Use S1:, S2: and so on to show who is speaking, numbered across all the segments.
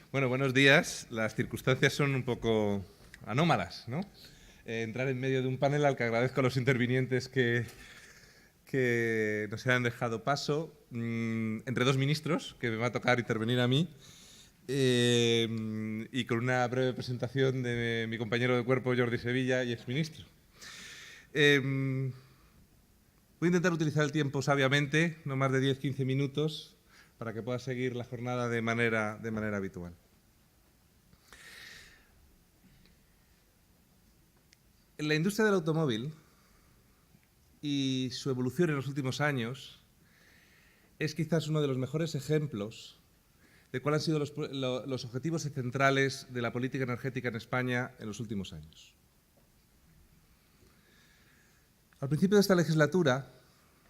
S1: Bueno, buenos días. Las circunstancias son un poco anómalas, ¿no? Entrar en medio de un panel al que agradezco a los intervinientes que nos hayan dejado paso, entre dos ministros, que me va a tocar intervenir a mí, y con una breve presentación de mi compañero de cuerpo, Jordi Sevilla, y exministro. Voy a intentar utilizar el tiempo sabiamente, no más de 10-15 minutos, para que pueda seguir la jornada de manera habitual. La industria del automóvil y su evolución en los últimos años es quizás uno de los mejores ejemplos de cuáles han sido los objetivos centrales de la política energética en España en los últimos años. Al principio de esta legislatura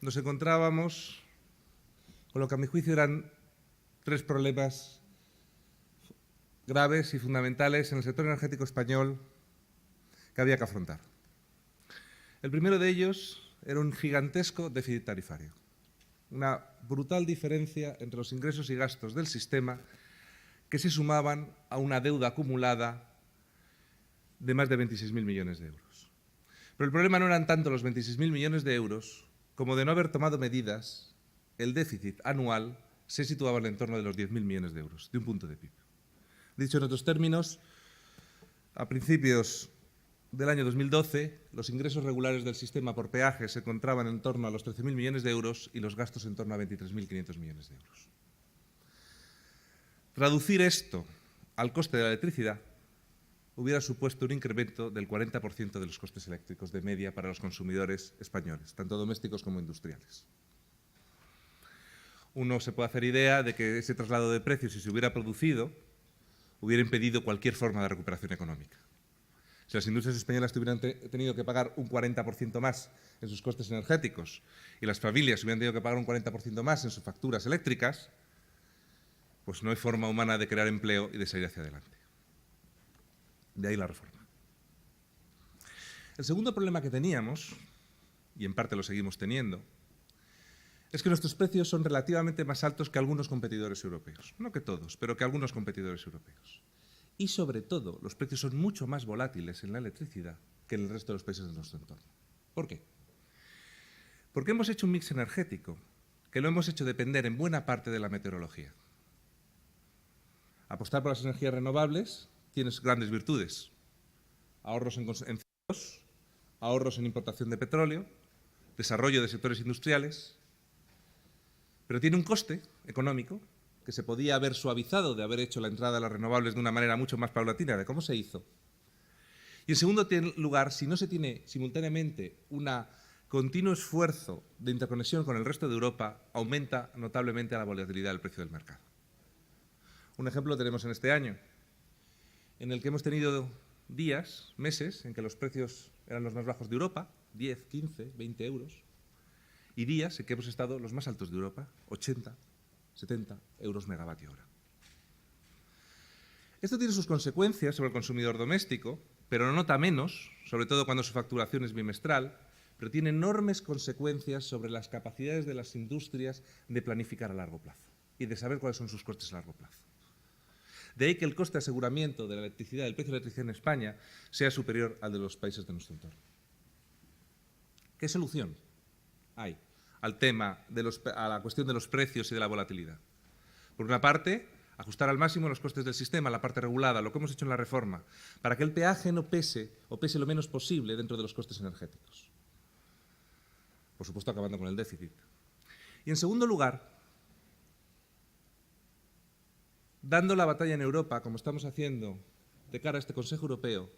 S1: nos encontrábamos con lo que a mi juicio eran tres problemas graves y fundamentales en el sector energético español que había que afrontar. El primero de ellos era un gigantesco déficit tarifario, una brutal diferencia entre los ingresos y gastos del sistema que se sumaban a una deuda acumulada de más de 26.000 millones de euros. Pero el problema no eran tanto los 26.000 millones de euros como de no haber tomado medidas, el déficit anual se situaba en el entorno de los 10.000 millones de euros, de un punto de PIB. Dicho en otros términos, a principios del año 2012, los ingresos regulares del sistema por peaje se encontraban en torno a los 13.000 millones de euros y los gastos en torno a 23.500 millones de euros. Traducir esto al coste de la electricidad hubiera supuesto un incremento del 40% de los costes eléctricos de media para los consumidores españoles, tanto domésticos como industriales. Uno se puede hacer idea de que ese traslado de precios, si se hubiera producido, hubiera impedido cualquier forma de recuperación económica. Si las industrias españolas hubieran tenido que pagar un 40% más en sus costes energéticos y las familias hubieran tenido que pagar un 40% más en sus facturas eléctricas, pues no hay forma humana de crear empleo y de salir hacia adelante. De ahí la reforma. El segundo problema que teníamos, y en parte lo seguimos teniendo, es que nuestros precios son relativamente más altos que algunos competidores europeos. No que todos, pero que algunos competidores europeos. Y, sobre todo, los precios son mucho más volátiles en la electricidad que en el resto de los países de nuestro entorno. ¿Por qué? Porque hemos hecho un mix energético que lo hemos hecho depender en buena parte de la meteorología. Apostar por las energías renovables tiene grandes virtudes. Ahorros en CO2, ahorros en importación de petróleo, desarrollo de sectores industriales, pero tiene un coste económico que se podía haber suavizado de haber hecho la entrada a las renovables de una manera mucho más paulatina de cómo se hizo. Y en segundo lugar, si no se tiene simultáneamente un continuo esfuerzo de interconexión con el resto de Europa, aumenta notablemente la volatilidad del precio del mercado. Un ejemplo lo tenemos en este año, en el que hemos tenido días, meses, en que los precios eran los más bajos de Europa, 10, 15, 20 euros, y días en que hemos estado los más altos de Europa, 80, 70 euros megavatio hora. Esto tiene sus consecuencias sobre el consumidor doméstico, pero no nota menos, sobre todo cuando su facturación es bimestral, pero tiene enormes consecuencias sobre las capacidades de las industrias de planificar a largo plazo y de saber cuáles son sus costes a largo plazo. De ahí que el coste de aseguramiento de la electricidad, del precio de la electricidad en España, sea superior al de los países de nuestro entorno. ¿Qué solución hay al tema a la cuestión de los precios y de la volatilidad? Por una parte, ajustar al máximo los costes del sistema, la parte regulada, lo que hemos hecho en la reforma, para que el peaje no pese o pese lo menos posible dentro de los costes energéticos. Por supuesto, acabando con el déficit. Y en segundo lugar, dando la batalla en Europa, como estamos haciendo de cara a este Consejo Europeo,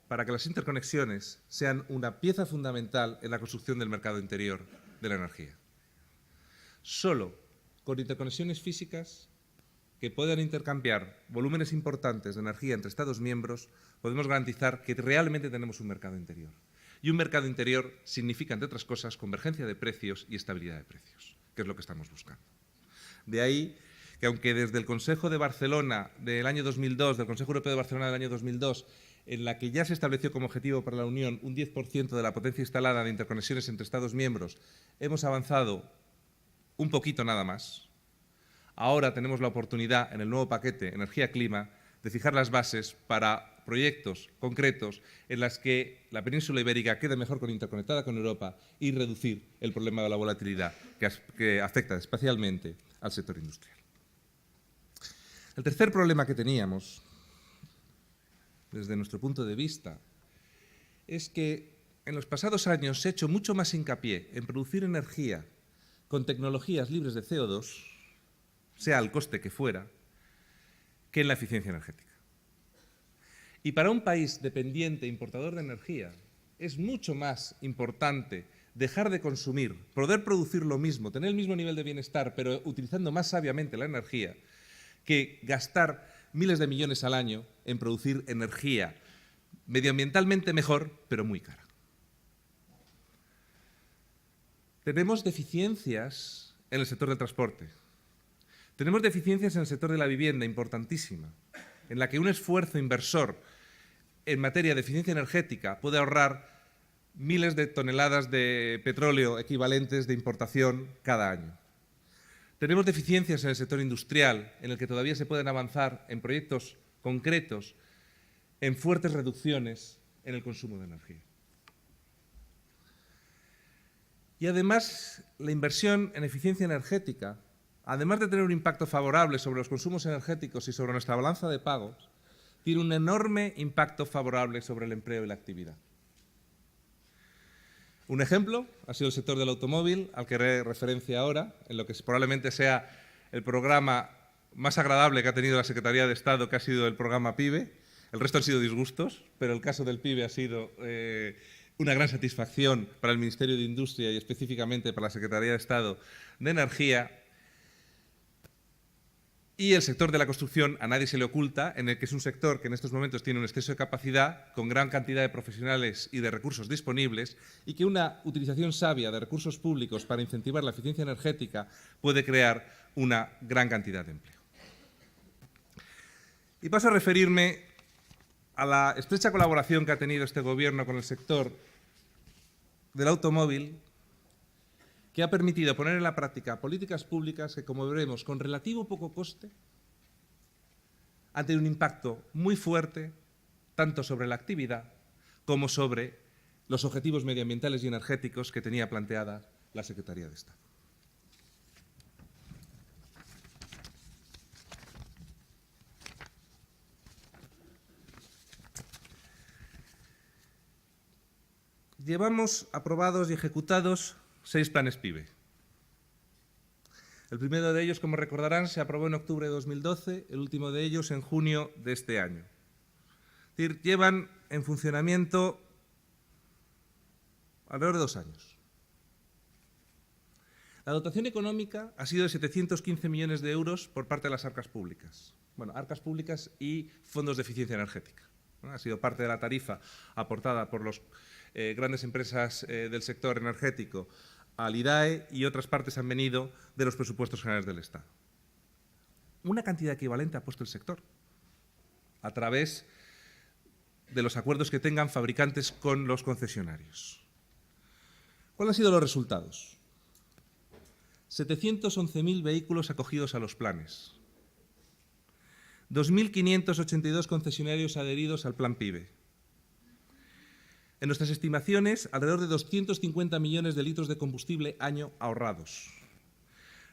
S1: para que las interconexiones sean una pieza fundamental en la construcción del mercado interior de la energía. Solo con interconexiones físicas que puedan intercambiar volúmenes importantes de energía entre Estados miembros podemos garantizar que realmente tenemos un mercado interior. Y un mercado interior significa, entre otras cosas, convergencia de precios y estabilidad de precios, que es lo que estamos buscando. De ahí que, aunque desde el Consejo de Barcelona del año 2002, del Consejo Europeo de Barcelona del año 2002, en la que ya se estableció como objetivo para la Unión un 10% de la potencia instalada de interconexiones entre Estados miembros, hemos avanzado un poquito nada más. ahora tenemos la oportunidad, en el nuevo paquete Energía-Clima, de fijar las bases para proyectos concretos en los que la península ibérica quede mejor interconectada con Europa y reducir el problema de la volatilidad que afecta especialmente al sector industrial. El tercer problema que teníamos, desde nuestro punto de vista, es que en los pasados años se ha hecho mucho más hincapié en producir energía con tecnologías libres de CO2, sea el coste que fuera, que en la eficiencia energética. Y para un país dependiente, importador de energía, es mucho más importante dejar de consumir, poder producir lo mismo, tener el mismo nivel de bienestar, pero utilizando más sabiamente la energía, que gastar miles de millones al año en producir energía medioambientalmente mejor, pero muy cara. Tenemos deficiencias en el sector del transporte. Tenemos deficiencias en el sector de la vivienda, importantísima, en la que un esfuerzo inversor en materia de eficiencia energética puede ahorrar miles de toneladas de petróleo equivalentes de importación cada año. Tenemos deficiencias en el sector industrial, en el que todavía se pueden avanzar en proyectos concretos en fuertes reducciones en el consumo de energía. Y además, la inversión en eficiencia energética, además de tener un impacto favorable sobre los consumos energéticos y sobre nuestra balanza de pagos, tiene un enorme impacto favorable sobre el empleo y la actividad. Un ejemplo ha sido el sector del automóvil, al que haré referencia ahora, en lo que probablemente sea el programa más agradable que ha tenido la Secretaría de Estado, que ha sido el programa PIBE. El resto han sido disgustos, pero el caso del PIBE ha sido una gran satisfacción para el Ministerio de Industria y específicamente para la Secretaría de Estado de Energía. Y el sector de la construcción, a nadie se le oculta, en el que es un sector que en estos momentos tiene un exceso de capacidad, con gran cantidad de profesionales y de recursos disponibles, y que una utilización sabia de recursos públicos para incentivar la eficiencia energética puede crear una gran cantidad de empleo. Y paso a referirme a la estrecha colaboración que ha tenido este Gobierno con el sector del automóvil, que ha permitido poner en la práctica políticas públicas que, como veremos, con relativo poco coste, han tenido un impacto muy fuerte tanto sobre la actividad como sobre los objetivos medioambientales y energéticos que tenía planteada la Secretaría de Estado. Llevamos aprobados y ejecutados 6 planes PIBE. El primero de ellos, como recordarán, se aprobó en octubre de 2012, el último de ellos en junio de este año. Es decir, llevan en funcionamiento alrededor de 2 años. La dotación económica ha sido de 715 millones de euros por parte de las arcas públicas. Bueno, arcas públicas y fondos de eficiencia energética. Ha sido parte de la tarifa aportada por las grandes empresas del sector energético al IDAE, y otras partes han venido de los presupuestos generales del Estado. Una cantidad equivalente ha puesto el sector a través de los acuerdos que tengan fabricantes con los concesionarios. ¿Cuáles han sido los resultados? 711.000 vehículos acogidos a los planes, 2.582 concesionarios adheridos al plan PIBE. En nuestras estimaciones, alrededor de 250 millones de litros de combustible año ahorrados.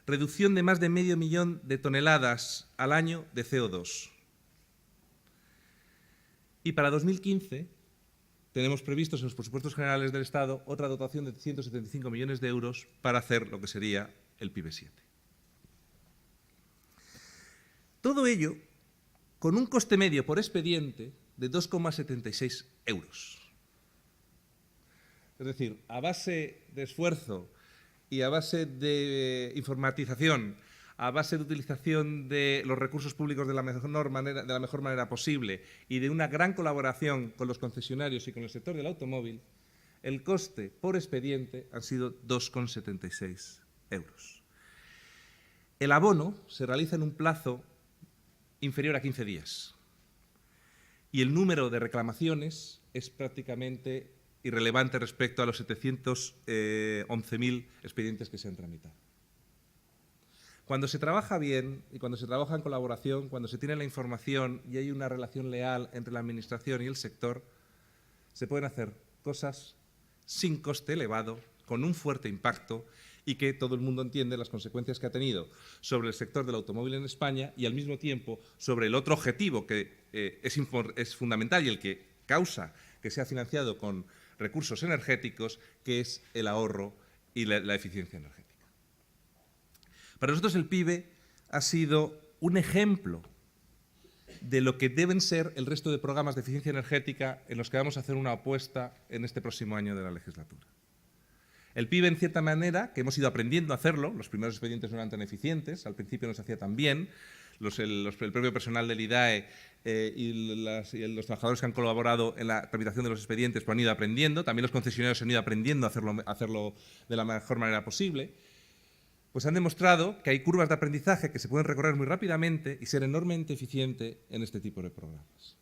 S1: Reducción de más de medio millón de toneladas al año de CO2. Y para 2015 tenemos previstos en los presupuestos generales del Estado otra dotación de 175 millones de euros para hacer lo que sería el PIBE 7. Todo ello con un coste medio por expediente de 2,76 euros. Es decir, a base de esfuerzo y a base de informatización, a base de utilización de los recursos públicos de la mejor manera posible y de una gran colaboración con los concesionarios y con el sector del automóvil, el coste por expediente han sido 2,76 euros. El abono se realiza en un plazo inferior a 15 días y el número de reclamaciones es prácticamente irrelevante respecto a los 711.000 expedientes que se han tramitado. Cuando se trabaja bien y cuando se trabaja en colaboración, cuando se tiene la información y hay una relación leal entre la administración y el sector, se pueden hacer cosas sin coste elevado, con un fuerte impacto y que todo el mundo entiende las consecuencias que ha tenido sobre el sector del automóvil en España y al mismo tiempo sobre el otro objetivo que es fundamental y el que causa que sea financiado con recursos energéticos, que es el ahorro y la eficiencia energética. Para nosotros el PIBE ha sido un ejemplo de lo que deben ser el resto de programas de eficiencia energética en los que vamos a hacer una apuesta en este próximo año de la legislatura. El PIBE, en cierta manera, que hemos ido aprendiendo a hacerlo, los primeros expedientes no eran tan eficientes, al principio no se hacía tan bien, el propio personal del IDAE y los trabajadores que han colaborado en la tramitación de los expedientes pues han ido aprendiendo, también los concesionarios han ido aprendiendo a hacerlo de la mejor manera posible, pues han demostrado que hay curvas de aprendizaje que se pueden recorrer muy rápidamente y ser enormemente eficiente en este tipo de programas.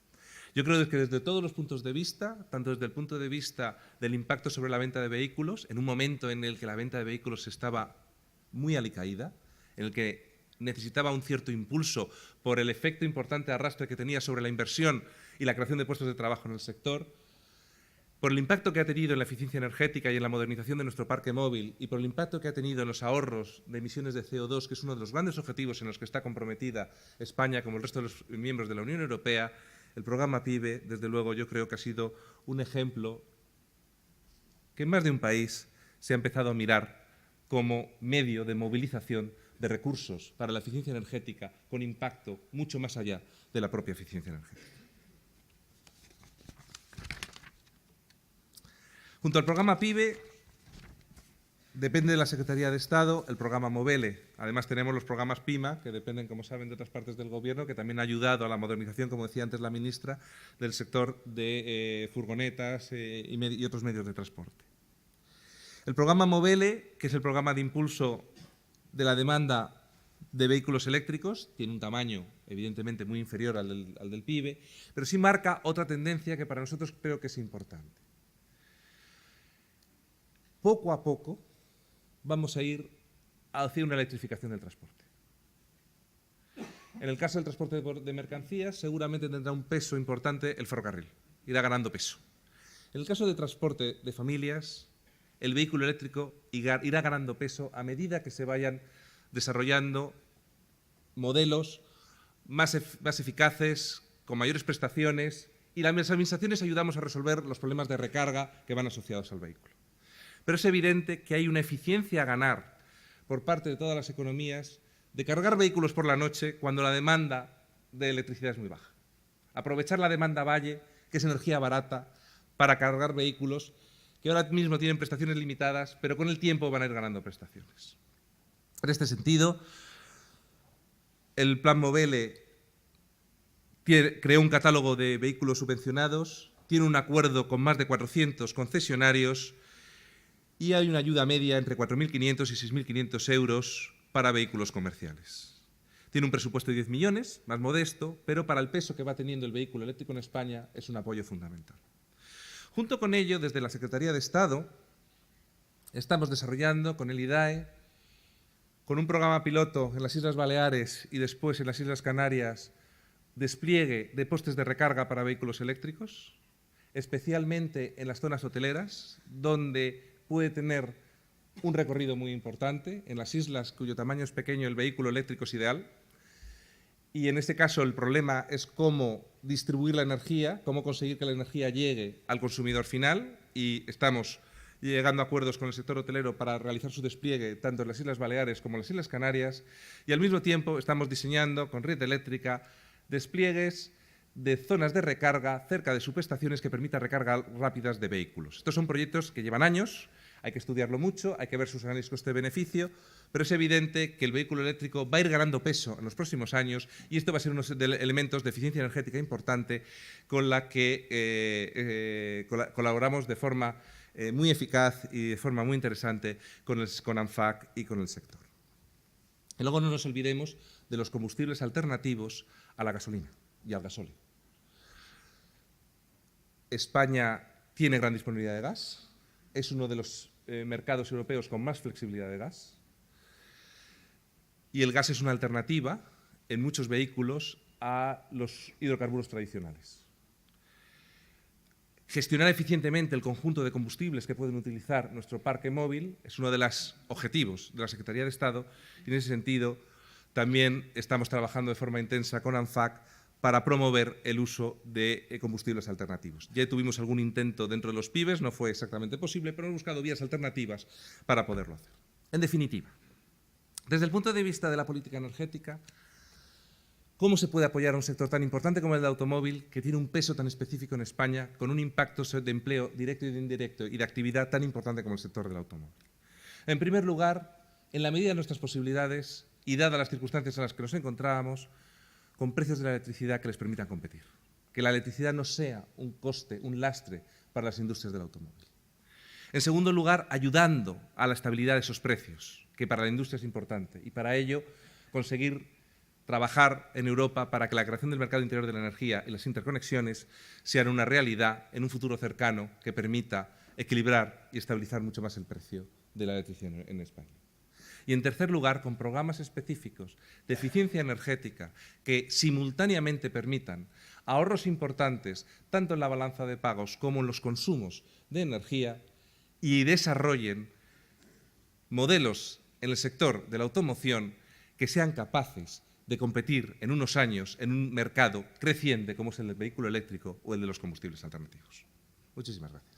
S1: Yo creo que desde todos los puntos de vista, tanto desde el punto de vista del impacto sobre la venta de vehículos, en un momento en el que la venta de vehículos estaba muy alicaída, en el que necesitaba un cierto impulso por el efecto importante de arrastre que tenía sobre la inversión y la creación de puestos de trabajo en el sector, por el impacto que ha tenido en la eficiencia energética y en la modernización de nuestro parque móvil y por el impacto que ha tenido en los ahorros de emisiones de CO2, que es uno de los grandes objetivos en los que está comprometida España como el resto de los miembros de la Unión Europea, el programa PIBE, desde luego, yo creo que ha sido un ejemplo que en más de un país se ha empezado a mirar como medio de movilización de recursos para la eficiencia energética con impacto mucho más allá de la propia eficiencia energética. Junto al programa PIBE, depende de la Secretaría de Estado el programa Movele. Además tenemos los programas PIMA, que dependen, como saben, de otras partes del Gobierno, que también ha ayudado a la modernización, como decía antes la ministra, del sector de furgonetas y otros medios de transporte. El programa Movele, que es el programa de impulso de la demanda de vehículos eléctricos, tiene un tamaño evidentemente muy inferior al del PIBE, pero sí marca otra tendencia que para nosotros creo que es importante. Poco a poco vamos a ir hacia una electrificación del transporte. En el caso del transporte de mercancías, seguramente tendrá un peso importante el ferrocarril, irá ganando peso. En el caso de transporte de familias, el vehículo eléctrico irá ganando peso a medida que se vayan desarrollando modelos más eficaces, con mayores prestaciones, y las administraciones ayudamos a resolver los problemas de recarga que van asociados al vehículo. Pero es evidente que hay una eficiencia a ganar por parte de todas las economías de cargar vehículos por la noche cuando la demanda de electricidad es muy baja. Aprovechar la demanda valle, que es energía barata, para cargar vehículos que ahora mismo tienen prestaciones limitadas, pero con el tiempo van a ir ganando prestaciones. En este sentido, el Plan Movele creó un catálogo de vehículos subvencionados, tiene un acuerdo con más de 400 concesionarios y hay una ayuda media entre 4.500 y 6.500 euros para vehículos comerciales. Tiene un presupuesto de 10 millones, más modesto, pero para el peso que va teniendo el vehículo eléctrico en España es un apoyo fundamental. Junto con ello, desde la Secretaría de Estado, estamos desarrollando con el IDAE, con un programa piloto en las Islas Baleares y después en las Islas Canarias, despliegue de postes de recarga para vehículos eléctricos, especialmente en las zonas hoteleras, donde puede tener un recorrido muy importante. En las islas cuyo tamaño es pequeño, el vehículo eléctrico es ideal. Y en este caso el problema es cómo distribuir la energía, cómo conseguir que la energía llegue al consumidor final. Y estamos llegando a acuerdos con el sector hotelero para realizar su despliegue tanto en las Islas Baleares como en las Islas Canarias. Y al mismo tiempo estamos diseñando con Red Eléctrica despliegues de zonas de recarga cerca de subestaciones que permitan recargas rápidas de vehículos. Estos son proyectos que llevan años, hay que estudiarlo mucho, hay que ver sus análisis coste-beneficio, pero es evidente que el vehículo eléctrico va a ir ganando peso en los próximos años y esto va a ser uno de los elementos de eficiencia energética importante con la que colaboramos de forma muy eficaz y de forma muy interesante con ANFAC y con el sector. Y luego no nos olvidemos de los combustibles alternativos a la gasolina y al gasóleo. España tiene gran disponibilidad de gas, es uno de los mercados europeos con más flexibilidad de gas y el gas es una alternativa en muchos vehículos a los hidrocarburos tradicionales. Gestionar eficientemente el conjunto de combustibles que pueden utilizar nuestro parque móvil es uno de los objetivos de la Secretaría de Estado y, en ese sentido, también estamos trabajando de forma intensa con ANFAC para promover el uso de combustibles alternativos. Ya tuvimos algún intento dentro de los PIBEs, no fue exactamente posible, pero hemos buscado vías alternativas para poderlo hacer. En definitiva, desde el punto de vista de la política energética, ¿cómo se puede apoyar a un sector tan importante como el del automóvil, que tiene un peso tan específico en España, con un impacto de empleo directo y de indirecto y de actividad tan importante como el sector del automóvil? En primer lugar, en la medida de nuestras posibilidades y dadas las circunstancias en las que nos encontrábamos, con precios de la electricidad que les permitan competir. Que la electricidad no sea un coste, un lastre para las industrias del automóvil. En segundo lugar, ayudando a la estabilidad de esos precios, que para la industria es importante, y para ello conseguir trabajar en Europa para que la creación del mercado interior de la energía y las interconexiones sean una realidad en un futuro cercano que permita equilibrar y estabilizar mucho más el precio de la electricidad en España. Y, en tercer lugar, con programas específicos de eficiencia energética que simultáneamente permitan ahorros importantes tanto en la balanza de pagos como en los consumos de energía y desarrollen modelos en el sector de la automoción que sean capaces de competir en unos años en un mercado creciente como es el del vehículo eléctrico o el de los combustibles alternativos. Muchísimas gracias.